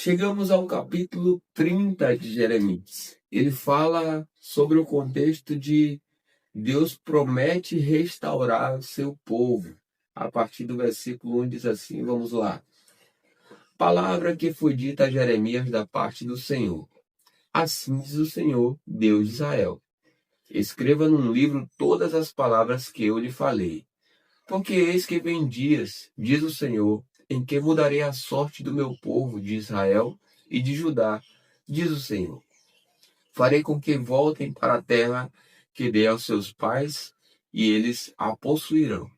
Chegamos ao capítulo 30 de Jeremias. Ele fala sobre o contexto de Deus promete restaurar o seu povo. A partir do versículo 1 diz assim, vamos lá. Palavra que foi dita a Jeremias da parte do Senhor. Assim diz o Senhor, Deus de Israel. Escreva num livro todas as palavras que eu lhe falei. Porque eis que vem dias, diz o Senhor, em que mudarei a sorte do meu povo de Israel e de Judá, diz o Senhor. Farei com que voltem para a terra que dei aos seus pais, e eles a possuirão.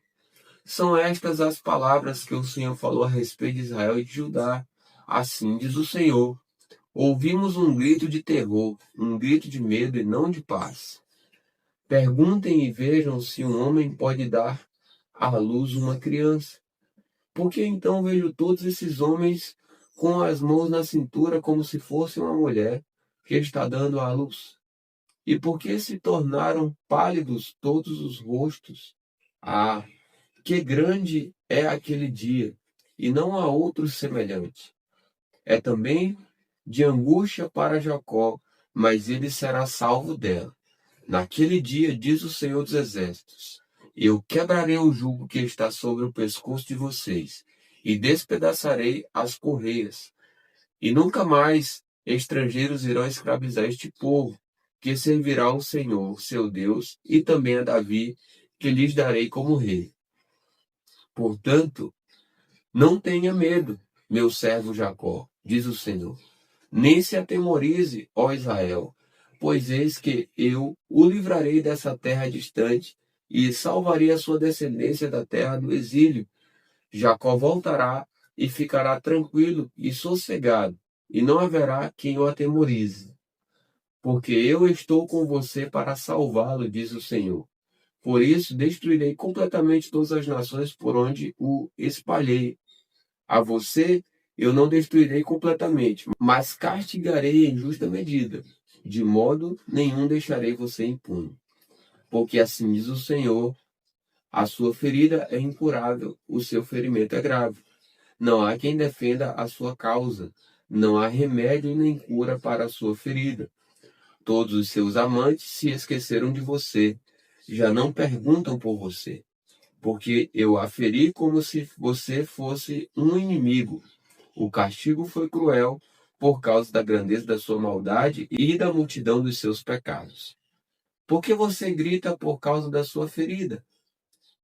São estas as palavras que o Senhor falou a respeito de Israel e de Judá. Assim diz o Senhor. Ouvimos um grito de terror, um grito de medo e não de paz. Perguntem e vejam se um homem pode dar à luz uma criança. Porque então vejo todos esses homens com as mãos na cintura como se fosse uma mulher que está dando à luz? E por que se tornaram pálidos todos os rostos? Ah, que grande é aquele dia, e não há outro semelhante. É também de angústia para Jacó, mas ele será salvo dela. Naquele dia, diz o Senhor dos Exércitos, eu quebrarei o jugo que está sobre o pescoço de vocês, e despedaçarei as correias. E nunca mais estrangeiros irão escravizar este povo, que servirá ao Senhor, seu Deus, e também a Davi, que lhes darei como rei. Portanto, não tenha medo, meu servo Jacó, diz o Senhor. Nem se atemorize, ó Israel, pois eis que eu o livrarei dessa terra distante e salvarei a sua descendência da terra do exílio. Jacó voltará e ficará tranquilo e sossegado, e não haverá quem o atemorize. Porque eu estou com você para salvá-lo, diz o Senhor. Por isso destruirei completamente todas as nações por onde o espalhei. A você eu não destruirei completamente, mas castigarei em justa medida. De modo nenhum deixarei você impune. Porque assim diz o Senhor, a sua ferida é incurável, o seu ferimento é grave. Não há quem defenda a sua causa. Não há remédio nem cura para a sua ferida. Todos os seus amantes se esqueceram de você. Já não perguntam por você. Porque eu a feri como se você fosse um inimigo. O castigo foi cruel por causa da grandeza da sua maldade e da multidão dos seus pecados. Por que você grita por causa da sua ferida?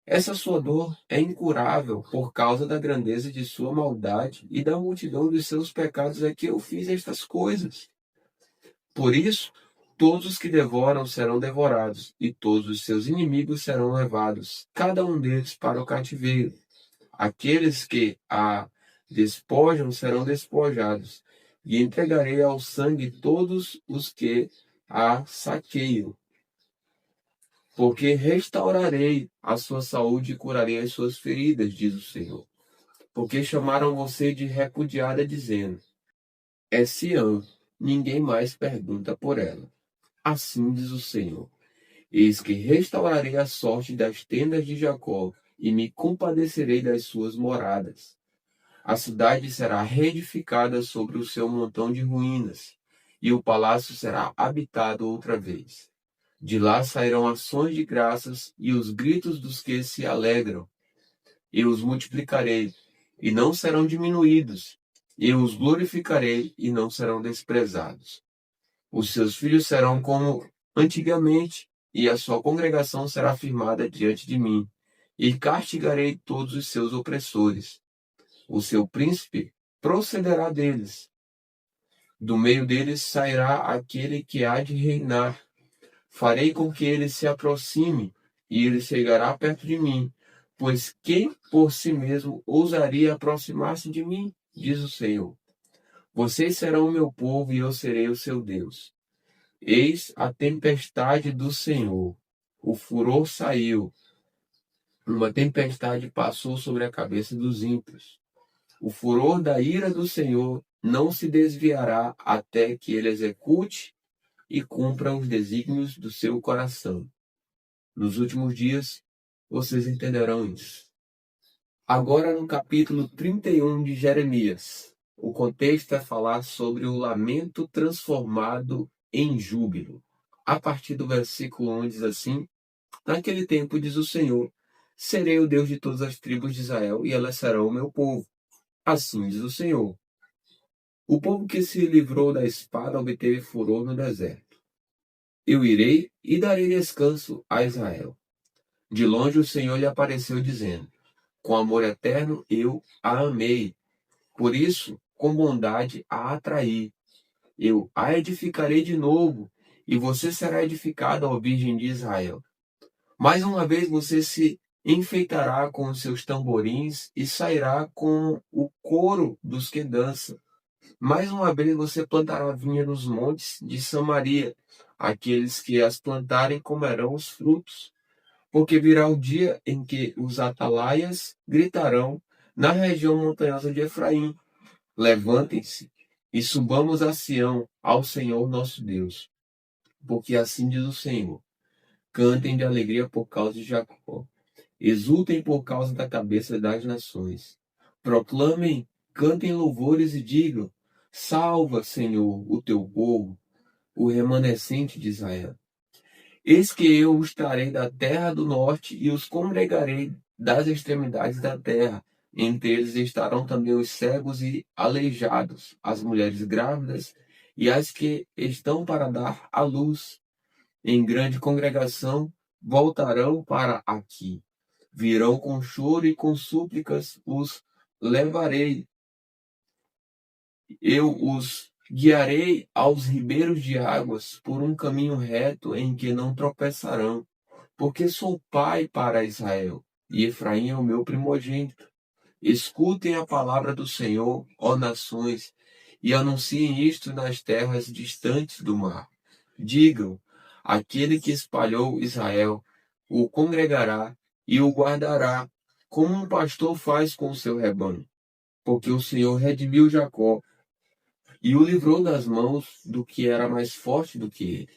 Essa sua dor é incurável por causa da grandeza de sua maldade e da multidão dos seus pecados é que eu fiz estas coisas. Por isso, todos os que devoram serão devorados, e todos os seus inimigos serão levados, cada um deles para o cativeiro. Aqueles que a despojam serão despojados, e entregarei ao sangue todos os que a saqueiam. Porque restaurarei a sua saúde e curarei as suas feridas, diz o Senhor. Porque chamaram você de repudiada, dizendo, é Sião, ninguém mais pergunta por ela. Assim diz o Senhor, eis que restaurarei a sorte das tendas de Jacó, e me compadecerei das suas moradas. A cidade será reedificada sobre o seu montão de ruínas, e o palácio será habitado outra vez. De lá sairão ações de graças e os gritos dos que se alegram. Eu os multiplicarei, e não serão diminuídos. Eu os glorificarei, e não serão desprezados. Os seus filhos serão como antigamente, e a sua congregação será firmada diante de mim. E castigarei todos os seus opressores. O seu príncipe procederá deles. Do meio deles sairá aquele que há de reinar. Farei com que ele se aproxime, e ele chegará perto de mim. Pois quem por si mesmo ousaria aproximar-se de mim, diz o Senhor. Vocês serão o meu povo e eu serei o seu Deus. Eis a tempestade do Senhor. O furor saiu. Uma tempestade passou sobre a cabeça dos ímpios. O furor da ira do Senhor não se desviará até que ele execute e cumpra os desígnios do seu coração. Nos últimos dias, vocês entenderão isso. Agora no capítulo 31 de Jeremias. O contexto é falar sobre o lamento transformado em júbilo. A partir do versículo 1 diz assim: Naquele tempo, diz o Senhor, serei o Deus de todas as tribos de Israel, e elas serão o meu povo. Assim diz o Senhor. O povo que se livrou da espada obteve furor no deserto. Eu irei e darei descanso a Israel. De longe o Senhor lhe apareceu dizendo: Com amor eterno eu a amei. Por isso, com bondade a atraí. Eu a edificarei de novo, e você será edificada, ó Virgem de Israel. Mais uma vez você se enfeitará com os seus tamborins e sairá com o coro dos que dançam. Mais uma vez você plantará vinha nos montes de Samaria. Aqueles que as plantarem comerão os frutos. Porque virá o dia em que os atalaias gritarão na região montanhosa de Efraim: Levantem-se e subamos a Sião, ao Senhor nosso Deus. Porque assim diz o Senhor: Cantem de alegria por causa de Jacó. Exultem por causa da cabeça das nações. Proclamem, cantem louvores e digam: Salva, Senhor, o teu povo, o remanescente de Israel. Eis que eu os trarei da terra do norte e os congregarei das extremidades da terra. Entre eles estarão também os cegos e aleijados, as mulheres grávidas e as que estão para dar à luz. Em grande congregação voltarão para aqui. Virão com choro e com súplicas, os levarei. Eu os guiarei aos ribeiros de águas, por um caminho reto em que não tropeçarão. Porque sou pai para Israel, e Efraim é o meu primogênito. Escutem a palavra do Senhor, ó nações, e anunciem isto nas terras distantes do mar. Digam: aquele que espalhou Israel o congregará e o guardará, como um pastor faz com o seu rebanho. Porque o Senhor redimiu Jacó e o livrou das mãos do que era mais forte do que ele.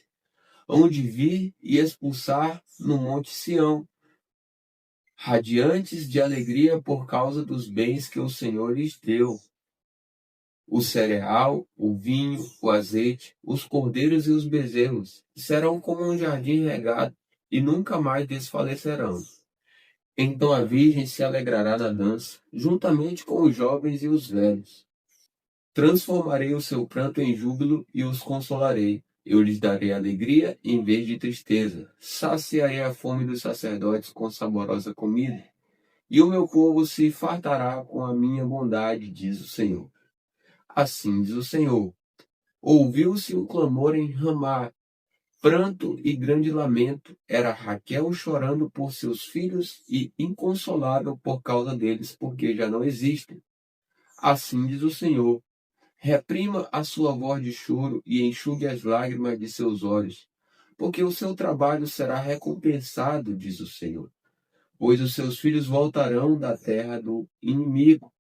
Hão de vir e expulsar no monte Sião, radiantes de alegria por causa dos bens que o Senhor lhes deu: o cereal, o vinho, o azeite, os cordeiros e os bezerros, serão como um jardim regado e nunca mais desfalecerão. Então a virgem se alegrará na dança, juntamente com os jovens e os velhos. Transformarei o seu pranto em júbilo e os consolarei. Eu lhes darei alegria em vez de tristeza. Saciarei a fome dos sacerdotes com saborosa comida, e o meu povo se fartará com a minha bondade, diz o Senhor. Assim diz o Senhor. Ouviu-se um clamor em Ramá, pranto e grande lamento. Era Raquel chorando por seus filhos e inconsolável por causa deles, porque já não existem. Assim diz o Senhor. Reprima a sua voz de choro e enxugue as lágrimas de seus olhos, porque o seu trabalho será recompensado, diz o Senhor. Pois os seus filhos voltarão da terra do inimigo.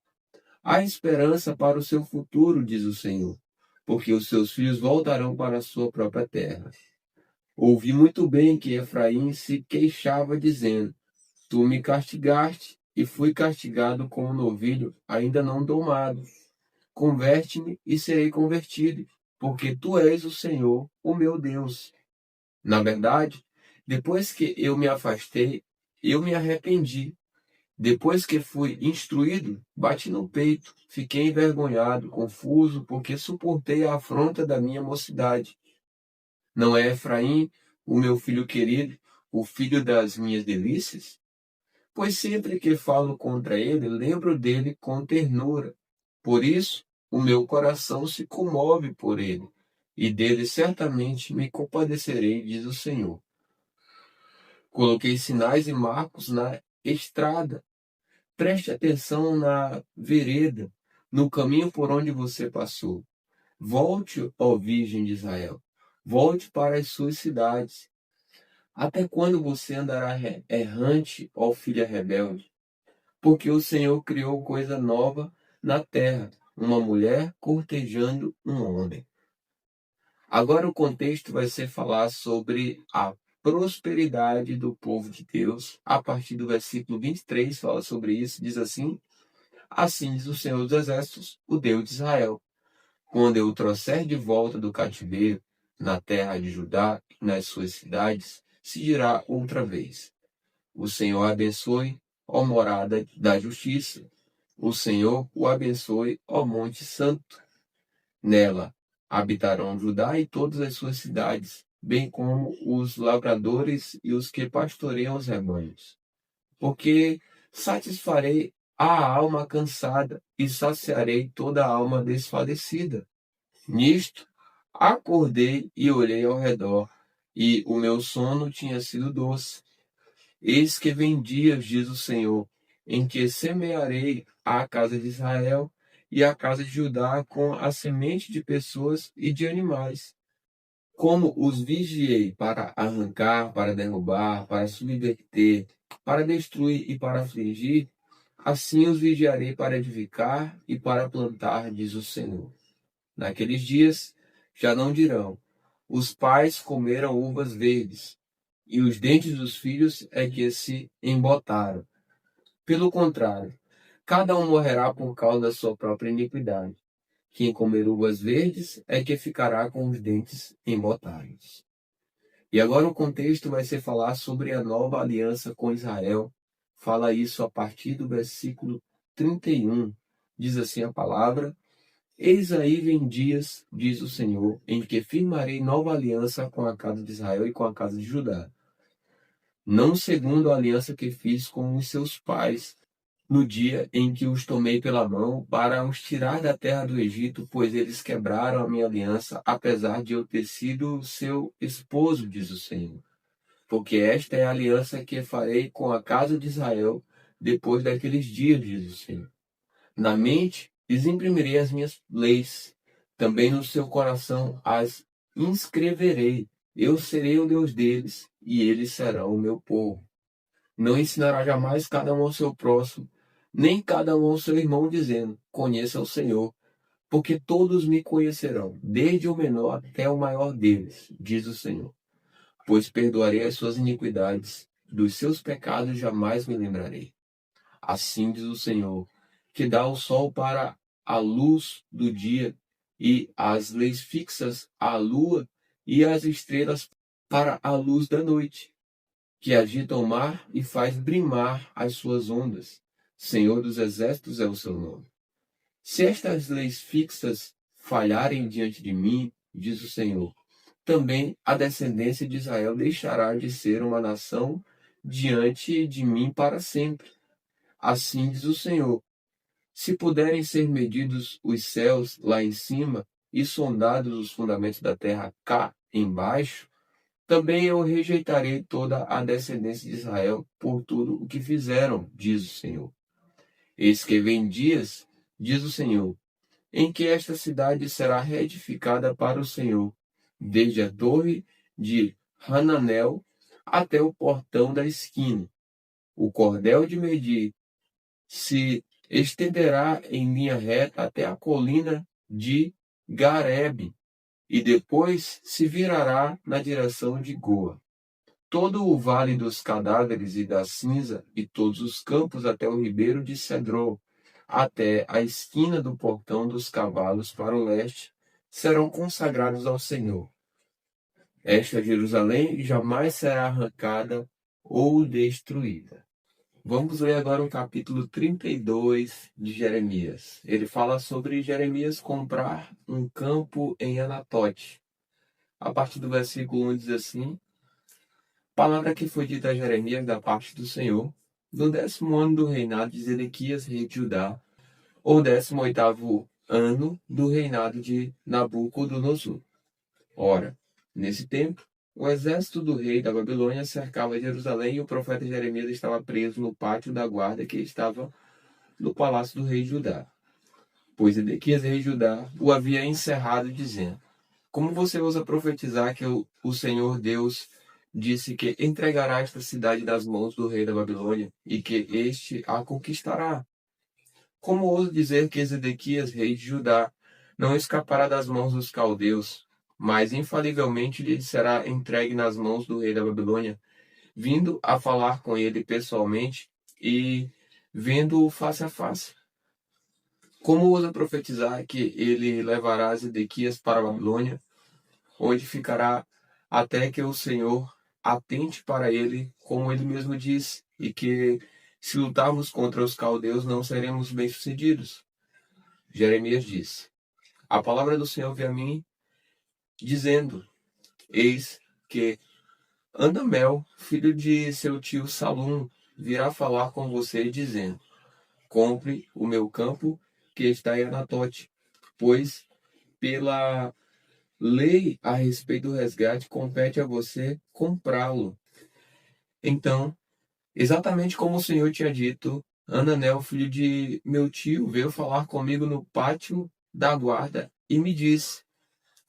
Há esperança para o seu futuro, diz o Senhor, porque os seus filhos voltarão para a sua própria terra. Ouvi muito bem que Efraim se queixava, dizendo: Tu me castigaste, e fui castigado com um novilho ainda não domado. Converte-me e serei convertido, porque tu és o Senhor, o meu Deus. Na verdade, depois que eu me afastei, eu me arrependi. Depois que fui instruído, bati no peito, fiquei envergonhado, confuso, porque suportei a afronta da minha mocidade. Não é Efraim, o meu filho querido, o filho das minhas delícias? Pois sempre que falo contra ele, lembro dele com ternura. Por isso, o meu coração se comove por ele, e dele certamente me compadecerei, diz o Senhor. Coloquei sinais e marcos na estrada. Preste atenção na vereda, no caminho por onde você passou. Volte, ó Virgem de Israel. Volte para as suas cidades. Até quando você andará errante, ó filha rebelde? Porque o Senhor criou coisa nova na terra, uma mulher cortejando um homem. Agora o contexto vai ser falar sobre a prosperidade do povo de Deus. A partir do versículo 23 fala sobre isso, diz assim: Assim diz o Senhor dos Exércitos, o Deus de Israel. Quando eu o trouxer de volta do cativeiro, na terra de Judá, nas suas cidades, se dirá outra vez: o Senhor abençoe, ó morada da justiça. O Senhor o abençoe, ó monte santo. Nela habitarão Judá e todas as suas cidades, bem como os lavradores e os que pastoreiam os rebanhos. Porque satisfarei a alma cansada e saciarei toda a alma desfalecida. Nisto, acordei e olhei ao redor, e o meu sono tinha sido doce. Eis que vem dias, diz o Senhor, em que semearei a casa de Israel e a casa de Judá com a semente de pessoas e de animais. Como os vigiei para arrancar, para derrubar, para subverter, para destruir e para afligir, assim os vigiarei para edificar e para plantar, diz o Senhor. Naqueles dias já não dirão: os pais comeram uvas verdes, e os dentes dos filhos é que se embotaram. Pelo contrário, cada um morrerá por causa da sua própria iniquidade. Quem comer uvas verdes é que ficará com os dentes embotados. E agora o contexto vai ser falar sobre a nova aliança com Israel. Fala isso a partir do versículo 31. Diz assim a palavra: eis aí vem dias, diz o Senhor, em que firmarei nova aliança com a casa de Israel e com a casa de Judá. Não segundo a aliança que fiz com os seus pais, no dia em que os tomei pela mão para os tirar da terra do Egito, pois eles quebraram a minha aliança, apesar de eu ter sido seu esposo, diz o Senhor. Porque esta é a aliança que farei com a casa de Israel depois daqueles dias, diz o Senhor. Na mente lhes imprimirei as minhas leis, também no seu coração as inscreverei. Eu serei o Deus deles, e eles serão o meu povo. Não ensinará jamais cada um ao seu próximo, nem cada um ao seu irmão, dizendo: conheça o Senhor, porque todos me conhecerão, desde o menor até o maior deles, diz o Senhor. Pois perdoarei as suas iniquidades, dos seus pecados jamais me lembrarei. Assim diz o Senhor, que dá o sol para a luz do dia, e as leis fixas à lua, e as estrelas para a luz da noite, que agita o mar e faz brimar as suas ondas. Senhor dos exércitos é o seu nome. Se estas leis fixas falharem diante de mim, diz o Senhor, também a descendência de Israel deixará de ser uma nação diante de mim para sempre. Assim diz o Senhor: se puderem ser medidos os céus lá em cima e sondados os fundamentos da terra cá embaixo, também eu rejeitarei toda a descendência de Israel por tudo o que fizeram, diz o Senhor. Eis que vem dias, diz o Senhor, em que esta cidade será reedificada para o Senhor, desde a torre de Hananel até o portão da esquina. O cordel de medir se estenderá em linha reta até a colina de Garebe, e depois se virará na direção de Goa. Todo o vale dos cadáveres e da cinza, e todos os campos até o ribeiro de Cedron, até a esquina do portão dos cavalos para o leste, serão consagrados ao Senhor. Esta Jerusalém jamais será arrancada ou destruída. Vamos ler agora o capítulo 32 de Jeremias. Ele fala sobre Jeremias comprar um campo em Anatote. A partir do versículo 1 diz assim: palavra que foi dita a Jeremias da parte do Senhor, no 10º ano do reinado de Zedequias, rei de Judá, ou 18º ano do reinado de Nabucodonosor. Ora, nesse tempo, o exército do rei da Babilônia cercava Jerusalém e o profeta Jeremias estava preso no pátio da guarda que estava no palácio do rei de Judá. Pois Zedequias, rei de Judá, o havia encerrado, dizendo: como você ousa profetizar que o Senhor Deus disse que entregará esta cidade das mãos do rei da Babilônia e que este a conquistará? Como ouso dizer que Zedequias, rei de Judá, não escapará das mãos dos caldeus, mas infalivelmente lhe será entregue nas mãos do rei da Babilônia, vindo a falar com ele pessoalmente e vendo-o face a face? Como ousa profetizar que ele levará Zedequias para a Babilônia, onde ficará até que o Senhor atente para ele, como ele mesmo disse, e que se lutarmos contra os caldeus não seremos bem-sucedidos? Jeremias disse: A palavra do Senhor veio a mim, dizendo: Eis que Anamel, filho de seu tio Salum, virá falar com você, dizendo: Compre o meu campo que está em Anatote, pois pela lei a respeito do resgate compete a você comprá-lo. Então, exatamente como o Senhor tinha dito, Ananel, filho de meu tio, veio falar comigo no pátio da guarda e me disse: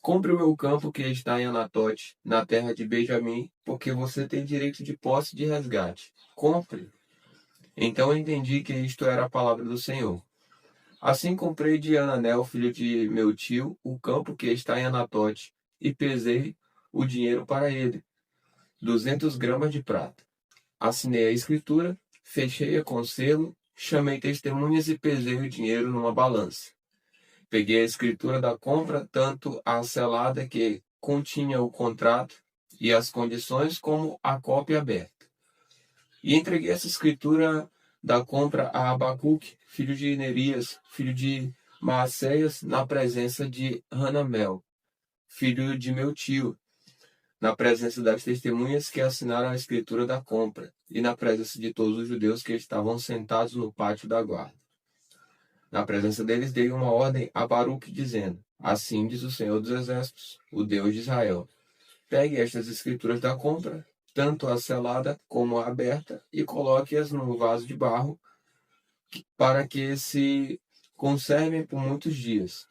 Compre o meu campo que está em Anatote, na terra de Benjamim, porque você tem direito de posse de resgate. Compre. Então eu entendi que isto era a palavra do Senhor. Assim comprei de Ananel, filho de meu tio, o campo que está em Anatote, e pesei o dinheiro para ele, 200 gramas de prata. Assinei a escritura, fechei-a com selo, chamei testemunhas e pesei o dinheiro numa balança. Peguei a escritura da compra, tanto a selada que continha o contrato e as condições, como a cópia aberta. E entreguei essa escritura da compra a Abacuque, filho de Nerias, filho de Maacéias, na presença de Hanamel, filho de meu tio, na presença das testemunhas que assinaram a escritura da compra, e na presença de todos os judeus que estavam sentados no pátio da guarda. Na presença deles dei uma ordem a Baruque, dizendo: Assim diz o Senhor dos Exércitos, o Deus de Israel: Pegue estas escrituras da compra, tanto a selada como a aberta, e coloque-as num vaso de barro, para que se conservem por muitos dias.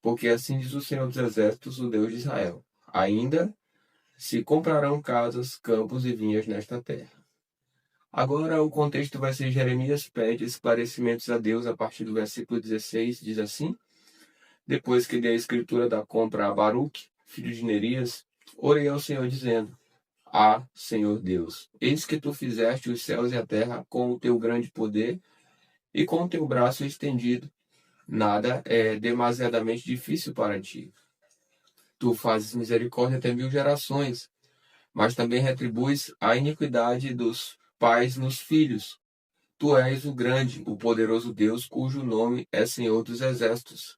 Porque assim diz o Senhor dos Exércitos, o Deus de Israel: Ainda se comprarão casas, campos e vinhas nesta terra. Agora o contexto vai ser: Jeremias pede esclarecimentos a Deus a partir do versículo 16, diz assim: Depois que dei a escritura da compra a Baruque, filho de Nerias, orei ao Senhor dizendo: Senhor Deus, eis que tu fizeste os céus e a terra com o teu grande poder e com o teu braço estendido. Nada é demasiadamente difícil para ti. Tu fazes misericórdia até 1000 gerações, mas também retribuis a iniquidade dos pais nos filhos. Tu és o grande, o poderoso Deus, cujo nome é Senhor dos Exércitos.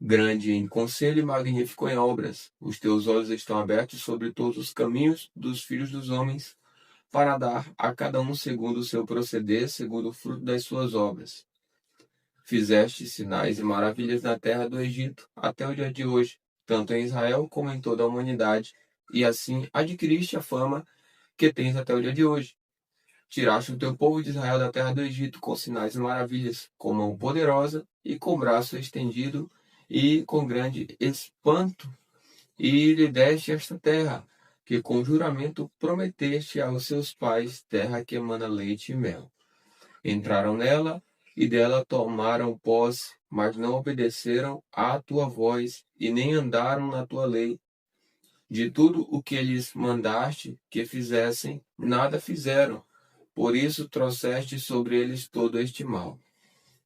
Grande em conselho e magnífico em obras. Os teus olhos estão abertos sobre todos os caminhos dos filhos dos homens, para dar a cada um segundo o seu proceder, segundo o fruto das suas obras. Fizeste sinais e maravilhas na terra do Egito, até o dia de hoje, tanto em Israel como em toda a humanidade, e assim adquiriste a fama que tens até o dia de hoje. Tiraste o teu povo de Israel da terra do Egito com sinais e maravilhas, com mão poderosa e com braço estendido e com grande espanto, e lhe deste esta terra, que com juramento prometeste aos seus pais, terra que emana leite e mel. Entraram nela e dela tomaram posse, mas não obedeceram à tua voz e nem andaram na tua lei. De tudo o que lhes mandaste que fizessem, nada fizeram. Por isso trouxeste sobre eles todo este mal.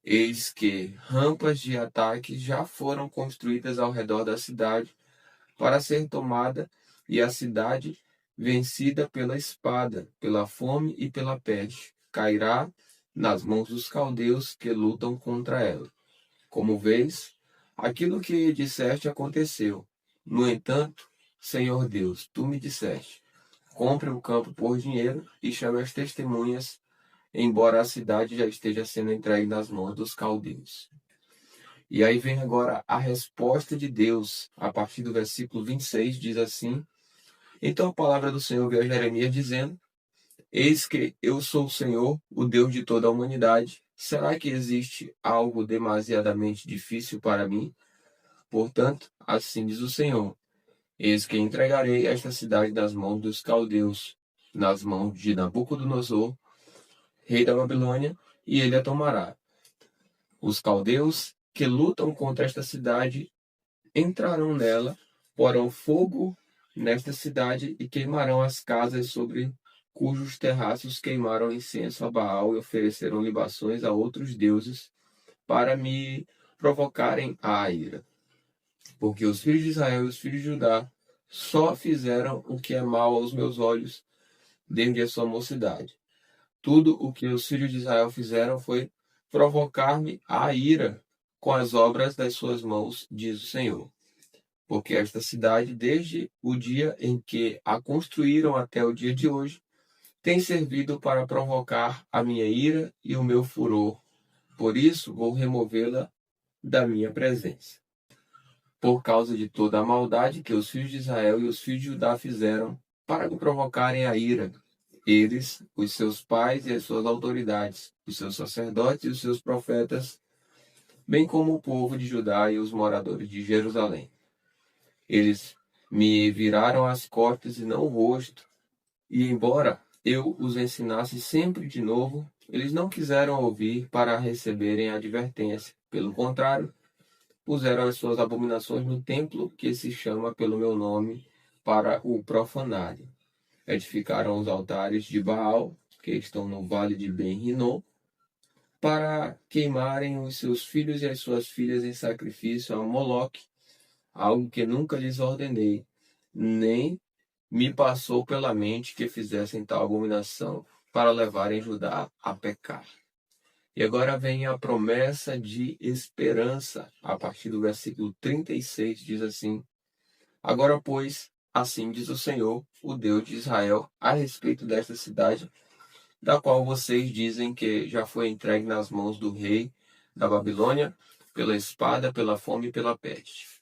Eis que rampas de ataque já foram construídas ao redor da cidade para ser tomada, e a cidade, vencida pela espada, pela fome e pela peste, cairá nas mãos dos caldeus que lutam contra ela. Como vês, aquilo que disseste aconteceu. No entanto, Senhor Deus, tu me disseste: compre o campo por dinheiro e chame as testemunhas, embora a cidade já esteja sendo entregue nas mãos dos caldeus. E aí vem agora a resposta de Deus, a partir do versículo 26, diz assim: Então a palavra do Senhor veio a Jeremias dizendo: Eis que eu sou o Senhor, o Deus de toda a humanidade. Será que existe algo demasiadamente difícil para mim? Portanto, assim diz o Senhor: Eis que entregarei esta cidade nas mãos dos caldeus, nas mãos de Nabucodonosor, rei da Babilônia, e ele a tomará. Os caldeus que lutam contra esta cidade entrarão nela, porão fogo nesta cidade e queimarão as casas sobre cujos terraços queimaram incenso a Baal e ofereceram libações a outros deuses para me provocarem a ira. Porque os filhos de Israel e os filhos de Judá só fizeram o que é mal aos meus olhos desde a sua mocidade. Tudo o que os filhos de Israel fizeram foi provocar-me a ira com as obras das suas mãos, diz o Senhor. Porque esta cidade, desde o dia em que a construíram até o dia de hoje, tem servido para provocar a minha ira e o meu furor. Por isso vou removê-la da minha presença. Por causa de toda a maldade que os filhos de Israel e os filhos de Judá fizeram para me provocarem a ira, eles, os seus pais e as suas autoridades, os seus sacerdotes e os seus profetas, bem como o povo de Judá e os moradores de Jerusalém. Eles me viraram as costas e não o rosto, e embora eu os ensinasse sempre de novo, eles não quiseram ouvir para receberem a advertência. Pelo contrário, puseram as suas abominações no templo que se chama pelo meu nome para o profanarem. Edificaram os altares de Baal, que estão no vale de Ben-Rinom, para queimarem os seus filhos e as suas filhas em sacrifício a Moloque, algo que nunca lhes ordenei, nem me passou pela mente que fizessem tal abominação para levarem Judá a pecar. E agora vem a promessa de esperança, a partir do versículo 36, diz assim: Agora, pois, assim diz o Senhor, o Deus de Israel, a respeito desta cidade, da qual vocês dizem que já foi entregue nas mãos do rei da Babilônia, pela espada, pela fome e pela peste.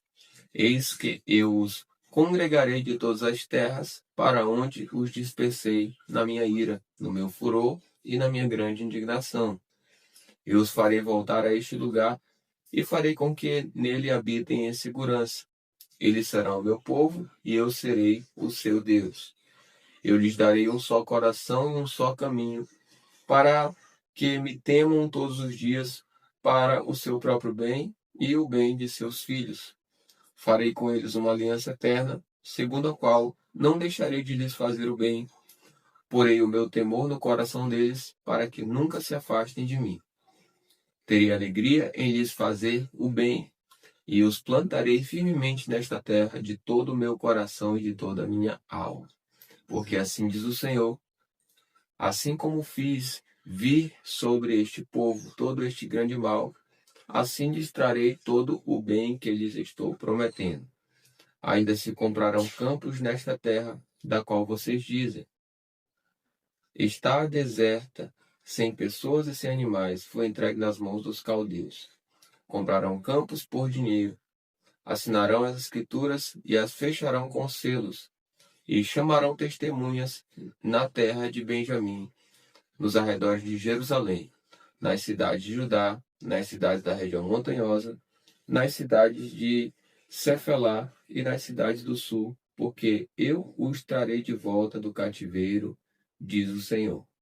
Eis que eu os congregarei de todas as terras, para onde os dispersei na minha ira, no meu furor e na minha grande indignação. Eu os farei voltar a este lugar e farei com que nele habitem em segurança. Eles serão o meu povo e eu serei o seu Deus. Eu lhes darei um só coração e um só caminho, para que me temam todos os dias para o seu próprio bem e o bem de seus filhos. Farei com eles uma aliança eterna, segundo a qual não deixarei de lhes fazer o bem. Porei o meu temor no coração deles, para que nunca se afastem de mim. Terei alegria em lhes fazer o bem, e os plantarei firmemente nesta terra de todo o meu coração e de toda a minha alma. Porque assim diz o Senhor, assim como fiz vir sobre este povo todo este grande mal, assim lhes trarei todo o bem que lhes estou prometendo. Ainda se comprarão campos nesta terra, da qual vocês dizem: está deserta, sem pessoas e sem animais, foi entregue nas mãos dos caldeus. Comprarão campos por dinheiro, assinarão as escrituras e as fecharão com selos, e chamarão testemunhas na terra de Benjamim, nos arredores de Jerusalém, nas cidades de Judá, nas cidades da região montanhosa, nas cidades de Cefelá e nas cidades do sul, porque eu os trarei de volta do cativeiro, diz o Senhor.